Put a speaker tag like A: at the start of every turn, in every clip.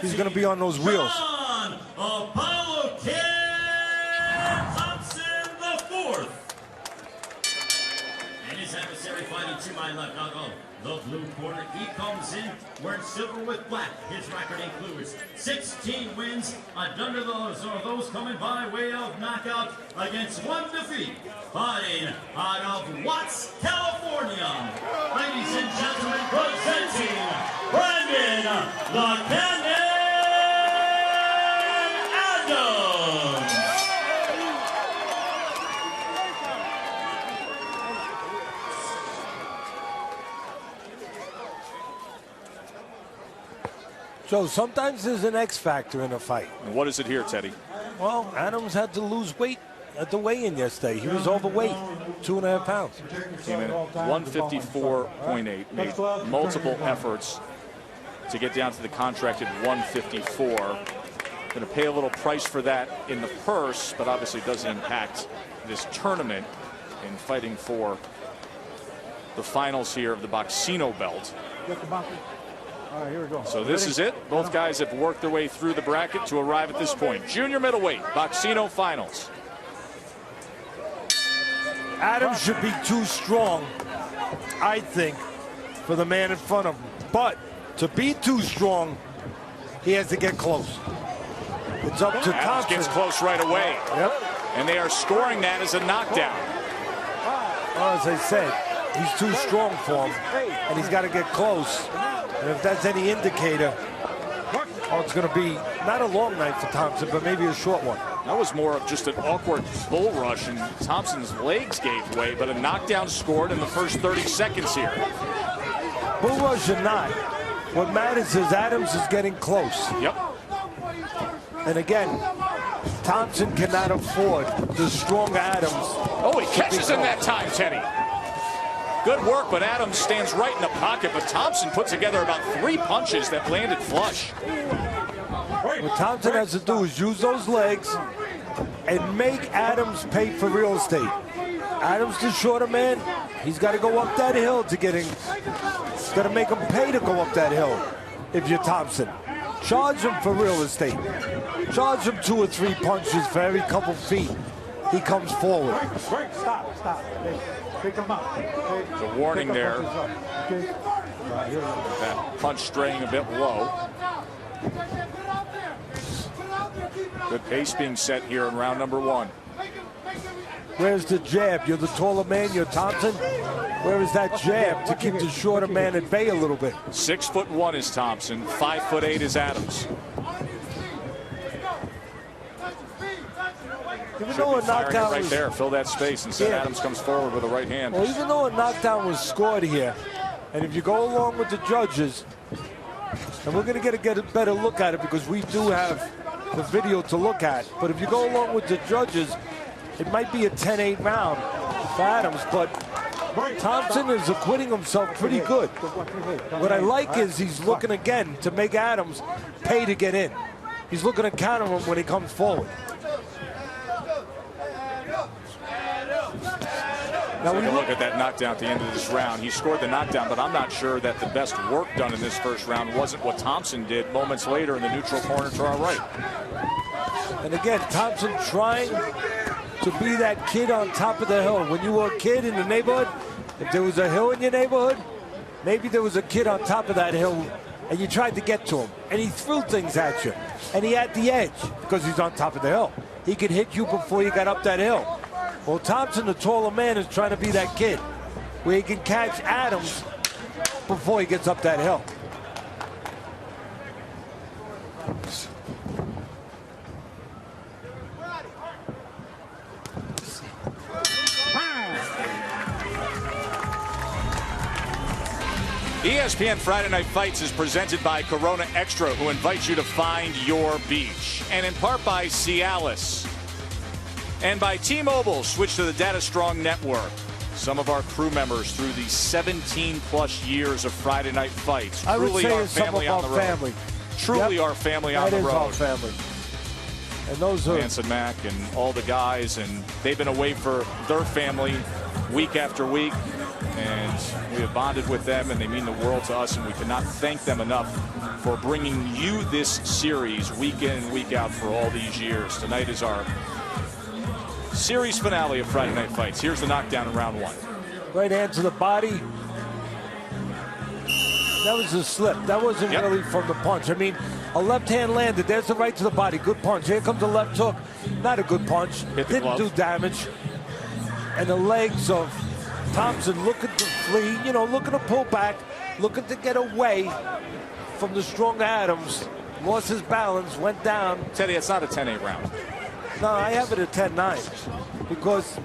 A: he's going to be on those wheels.
B: John Apollo Kid Thompson IV. And his adversary fighting to my left. The blue corner, he comes in wearing silver with black. His record includes 16 wins. Under those coming by way of knockout against one defeat. Fighting out of Watts, California. Ladies and gentlemen, presenting Brandon the Cannon Adams.
A: So sometimes there's an X factor in a fight.
C: And what is it here, Teddy?
A: Well, Adams had to lose weight at the weigh-in yesterday. He was overweight, 2.5 pounds.
C: Came in at 154.8, made multiple efforts to get down to the contracted 154. Going to pay a little price for that in the purse, but obviously doesn't impact this tournament in fighting for the finals here of the Boxino belt.
D: All right, here we go.
C: So this is it. Both guys have worked their way through the bracket to arrive at this point. Junior middleweight, Boxino finals.
A: Adams should be too strong, I think, for the man in front of him. But to be too strong, he has to get close. It's up to
C: Adams
A: Thompson.
C: gets close right away.
A: Yep.
C: And they are scoring that as a knockdown.
A: Well, as I said, he's too strong for him, and he's got to get close. And if that's any indicator, oh, it's going to be not a long night for Thompson, but maybe a short one.
C: That was more of just an awkward bull rush, and Thompson's legs gave way, but a knockdown scored in the first 30 seconds here.
A: Bull rush or not, what matters is Adams is getting close.
C: Yep.
A: And again, Thompson cannot afford the strong Adams.
C: Oh, he catches him that time, Teddy. Good work, but Adams stands right in the pocket, but Thompson put together about 3 punches that landed flush.
A: What Thompson has to do is use those legs and make Adams pay for real estate. Adams, the shorter man, he's got to go up that hill to get in. He's got to make him pay to go up that hill if you're Thompson. Charge him for real estate. Charge him 2 or 3 punches for every couple feet he comes forward.
D: Stop.
C: There's a warning there. That punch straying a bit low. Good pace being set here in round number 1.
A: Where's the jab? You're the taller man, you're Thompson. Where is that jab to keep the shorter man at bay a little bit?
C: 6'1" is Thompson, 5'8" is Adams.
A: Even though a knockdown
C: right there, fill that space, and Seth Adams comes forward with a right hand.
A: Well, even though a knockdown was scored here, and if you go along with the judges, and we're going to get a better look at it because we do have the video to look at, but if you go along with the judges, it might be a 10-8 round for Adams, but Thompson is acquitting himself pretty good. What I like is he's looking again to make Adams pay to get in. He's looking to counter him when he comes forward.
C: Now we look at that knockdown at the end of this round. He scored the knockdown, but I'm not sure that the best work done in this first round wasn't what Thompson did moments later in the neutral corner to our right.
A: And again, Thompson trying to be that kid on top of the hill. When you were a kid in the neighborhood, if there was a hill in your neighborhood, maybe there was a kid on top of that hill and you tried to get to him and he threw things at you and he had the edge because he's on top of the hill. He could hit you before you got up that hill. Well, Thompson, the taller man, is trying to be that kid where he can catch Adams before he gets up that hill.
C: ESPN Friday Night Fights is presented by Corona Extra, who invites you to find your beach. And in part by Cialis. And by T-Mobile, switch to the Data Strong Network. Some of our crew members through the 17+ years of Friday Night Fights.
A: I would
C: Truly
A: say
C: our
A: it's some
C: family
A: of
C: on
A: our
C: the road.
A: family.
C: Truly our family on the road.
A: That is our family. And those are
C: Vance and Mac and all the guys, and they've been away for their family week after week. and we have bonded with them, and they mean the world to us, and we cannot thank them enough for bringing you this series week in and week out for all these years. Tonight is our series finale of Friday Night Fights. Here's the knockdown in round one.
A: Right hand to the body. That was a slip. That wasn't really from the punch. I mean, a left hand landed. There's the right to the body. Good punch. Here comes a left hook. Not a good punch. Didn't do damage. And the legs of Thompson looking to flee, you know, looking to pull back, looking to get away from the strong Adams. Lost his balance, went down.
C: Teddy, it's not a 10-8 round.
A: No, I have it at 10-9 because,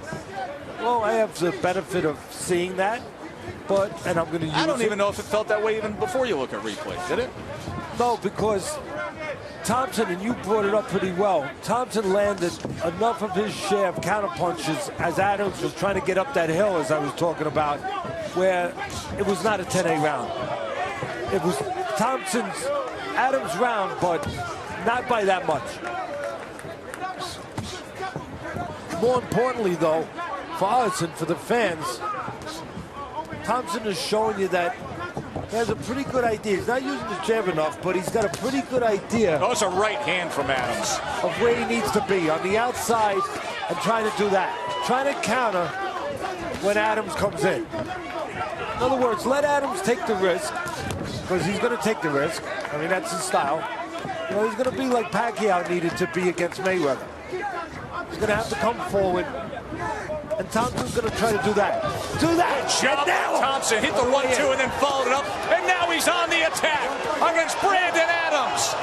A: well, I have the benefit of seeing that. But, and I'm going to use
C: I don't
A: it.
C: even know if it felt that way even before you look at replay, did it?
A: No, because Thompson, and you brought it up pretty well, Thompson landed enough of his share of counterpunches as Adams was trying to get up that hill, as I was talking about, where it was not a 10-8 round. It was Thompson's Adams round, but not by that much. More importantly, though, for us and for the fans, Thompson is showing you that he has a pretty good idea. He's not using the jab enough, but he's got a pretty good idea.
C: Oh, it's a right hand from Adams.
A: Of where he needs to be, on the outside, and trying to do that. Trying to counter when Adams comes in. In other words, let Adams take the risk, because he's going to take the risk. I mean, that's his style. You know, he's going to be like Pacquiao needed to be against Mayweather. He's going to have to come forward. And Thompson's going to try to do that. Do that!
C: John Thompson hit the 1-2 and then followed it up. And now he's on the attack against Brandon Adams.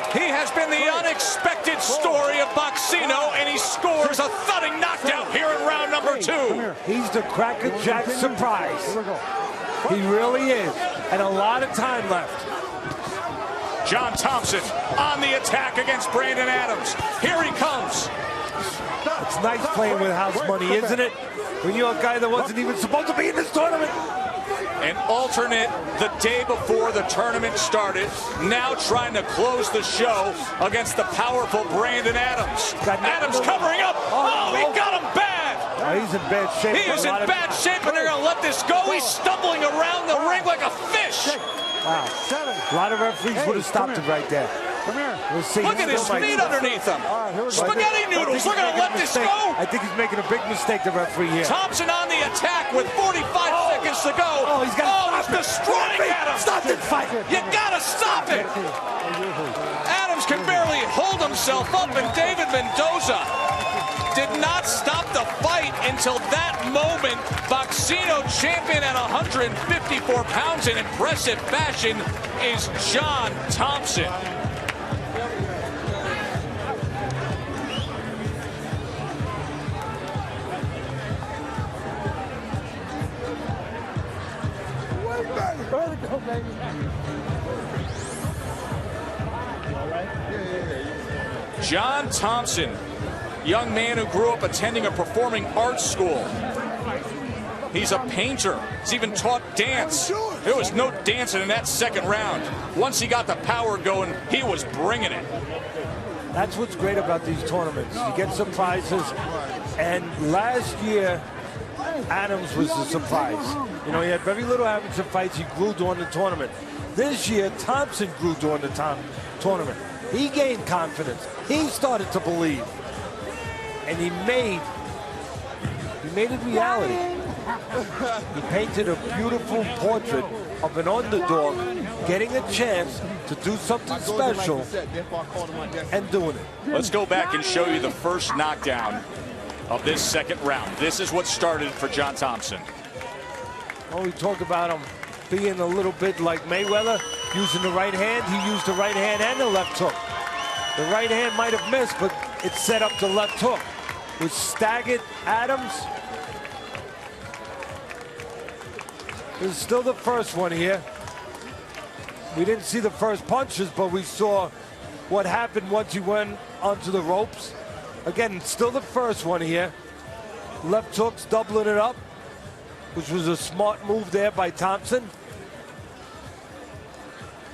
C: He has been the unexpected story of Boxino, and he scores a thudding knockdown here in round number 2.
A: He's the Cracker Jack surprise. He really is. And a lot of time left.
C: John Thompson on the attack against Brandon Adams. Here he comes.
A: It's nice playing with house money, isn't it? When you're a guy that wasn't even supposed to be in this tournament.
C: An alternate the day before the tournament started, now trying to close the show against the powerful Brandon Adams. Adams covering up. Oh, he got him bad.
A: Oh, he's in bad shape.
C: He is in bad shape, and they're going to let this go. He's stumbling around the ring like a fish.
A: Wow. A lot of referees would have stopped him right there. We'll see.
C: Look at his feet underneath him. Spaghetti noodles. We're going to let this go.
A: I think he's making a big mistake, the referee here.
C: Thompson on the attack with 45 seconds to go.
A: Oh, he's
C: destroying Adams.
A: Stop this fight.
C: You got to stop it. Adams can barely hold himself up, and David Mendoza did not stop the fight until that moment. Boxino champion at 154 pounds in impressive fashion is John Thompson. John Thompson, young man who grew up attending a performing arts school. He's a painter. He's even taught dance. There was no dancing in that second round. Once he got the power going, he was bringing it.
A: That's what's great about these tournaments. You get surprises. And last year, Adams was the surprise. You know, he had very little amateur fights. He grew during the tournament. This year, Thompson grew during the tournament. He gained confidence. He started to believe. And he made it reality. He painted a beautiful portrait of an underdog getting a chance to do something special and doing it.
C: Let's go back and show you the first knockdown of this second round. This is what started for John Thompson.
A: Oh, we talked about him being a little bit like Mayweather, using the right hand. He used the right hand and the left hook. The right hand might have missed, but it set up the left hook, which staggered Adams. This is still the first one here. We didn't see the first punches, but we saw what happened once he went onto the ropes. Again, still the first one here. Left hooks doubling it up, which was a smart move there by Thompson.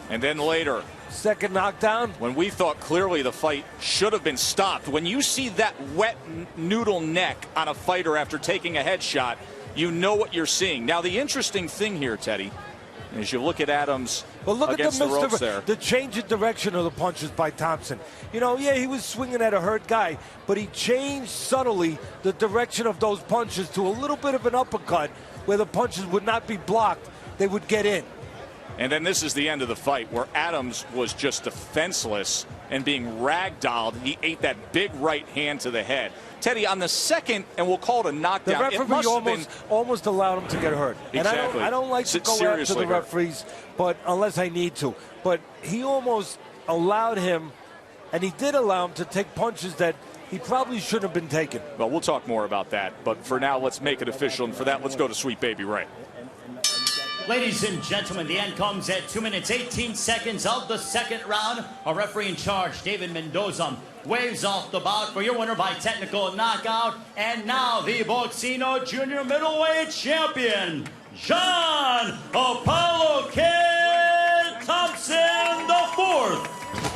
C: And then later,
A: second knockdown.
C: When we thought clearly the fight should have been stopped, when you see that wet noodle neck on a fighter after taking a headshot, you know what you're seeing. Now, the interesting thing here, Teddy, as you look at Adams against the ropes there.
A: The change in direction of the punches by Thompson. You know, yeah, he was swinging at a hurt guy, but he changed subtly the direction of those punches to a little bit of an uppercut where the punches would not be blocked. They would get in.
C: And then this is the end of the fight where Adams was just defenseless and being ragdolled. He ate that big right hand to the head. Teddy, on the second, and we'll call it a knockdown.
A: The referee almost allowed him to get hurt.
C: Exactly.
A: And I don't like to go after the referees, but unless I need to. But he almost allowed him, and he did allow him to take punches that he probably shouldn't have been taking.
C: Well, we'll talk more about that. But for now, let's make it official. And for that, let's go to Sweet Baby Ray.
B: Ladies and gentlemen, the end comes at 2 minutes, 18 seconds of the second round. Our referee in charge, David Mendoza, waves off the bout for your winner by technical knockout. And now the Boxino Junior Middleweight Champion, John Apollo Kid Thompson IV.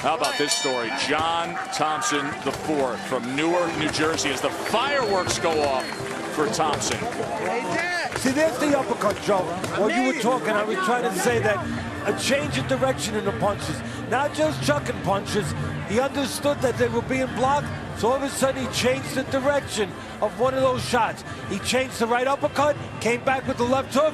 C: How about this story? John Thompson IV from Newark, New Jersey, as the fireworks go off for Thompson.
A: See, there's the uppercut, Joe. While you were talking, I was trying to say that a change of direction in the punches, not just chucking punches. He understood that they were being blocked, so all of a sudden he changed the direction of one of those shots. He changed the right uppercut, came back with the left hook.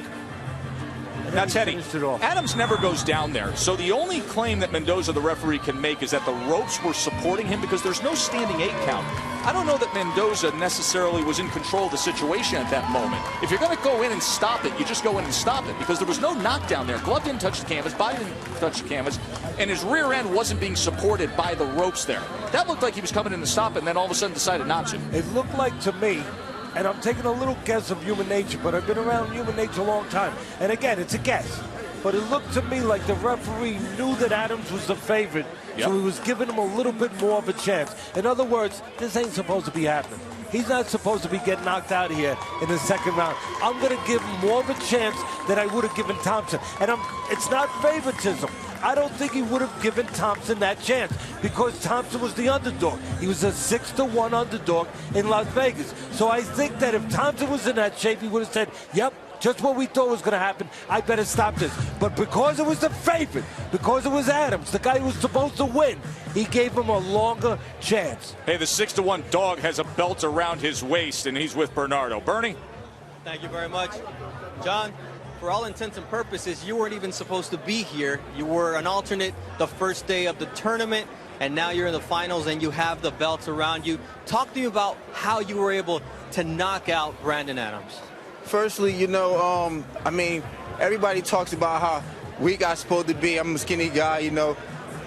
C: Now, Teddy, Adams never goes down there. So the only claim that Mendoza, the referee, can make is that the ropes were supporting him because there's no standing 8 count. I don't know that Mendoza necessarily was in control of the situation at that moment. If you're going to go in and stop it, you just go in and stop it because there was no knockdown there. Glove didn't touch the canvas, body didn't touch the canvas, and his rear end wasn't being supported by the ropes there. That looked like he was coming in to stop it and then all of a sudden decided not to.
A: It looked like to me, and I'm taking a little guess of human nature, but I've been around human nature a long time. And again, it's a guess. But it looked to me like the referee knew that Adams was the favorite, so he was giving him a little bit more of a chance. In other words, this ain't supposed to be happening. He's not supposed to be getting knocked out here in the second round. I'm going to give him more of a chance than I would have given Thompson. And it's not favoritism. I don't think he would have given Thompson that chance because Thompson was the underdog. He was a 6-1 underdog in Las Vegas. So I think that if Thompson was in that shape, he would have said, yep, just what we thought was going to happen. I better stop this. But because it was the favorite, because it was Adams, the guy who was supposed to win, he gave him a longer chance.
C: Hey, the 6-1 dog has a belt around his waist, and he's with Bernardo. Bernie?
E: Thank you very much. John, for all intents and purposes, you weren't even supposed to be here. You were an alternate the first day of the tournament, and now you're in the finals and you have the belts around you. Talk to me about how you were able to knock out Brandon Adams.
F: Firstly, you know, I mean, everybody talks about how weak I'm supposed to be. I'm a skinny guy, you know.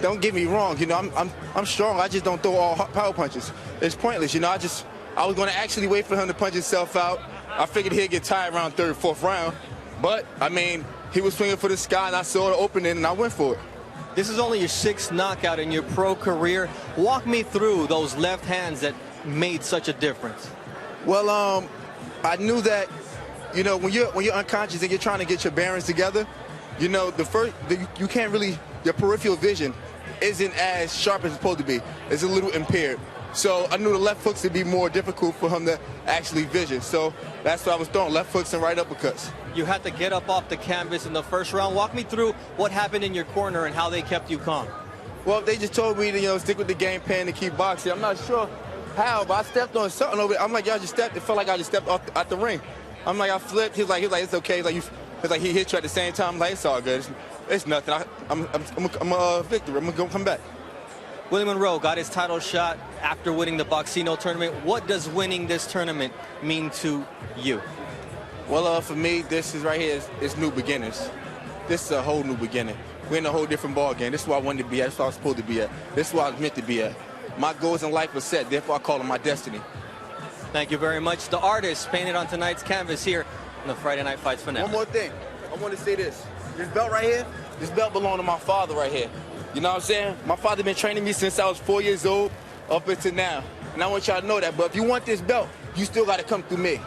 F: Don't get me wrong, you know, I'm strong. I just don't throw all power punches. It's pointless, you know. I was going to actually wait for him to punch himself out. I figured he'd get tired around 3rd or 4th round. But, I mean, he was swinging for the sky, and I saw the opening, and I went for it.
E: This is only your 6th knockout in your pro career. Walk me through those left hands that made such a difference.
F: Well, I knew that, you know, when you're unconscious and you're trying to get your bearings together, you know, you can't really, your peripheral vision isn't as sharp as it's supposed to be. It's a little impaired. So I knew the left hooks would be more difficult for him to actually vision. So that's what I was throwing, left hooks and right uppercuts.
E: You had to get up off the canvas in the first round. Walk me through what happened in your corner and how they kept you calm.
F: Well, they just told me to, you know, stick with the game plan and keep boxing. I'm not sure how, but I stepped on something over there. I'm like, y'all just stepped. It felt like I just stepped out the ring. I'm like, I flipped. He's like, it's okay. He's like, he hit you at the same time. I'm like, it's all good. It's nothing. I'm a victor. I'm gonna come back.
E: Willie Monroe got his title shot after winning the Boxino tournament. What does winning this tournament mean to you?
F: Well, for me, this is right here is new beginnings. This is a whole new beginning. We're in a whole different ball game. This is where I wanted to be at. This is where I was supposed to be at. This is where I was meant to be at. My goals in life were set. Therefore, I call them my destiny.
E: Thank you very much. The artist painted on tonight's canvas here in the Friday Night Fights finale.
F: One more thing. I want to say this. This belt right here, this belt belonged to my father right here. You know what I'm saying? My father been training me since I was 4 years old up until now. And I want y'all to know that. But if you want this belt, you still got to come through me.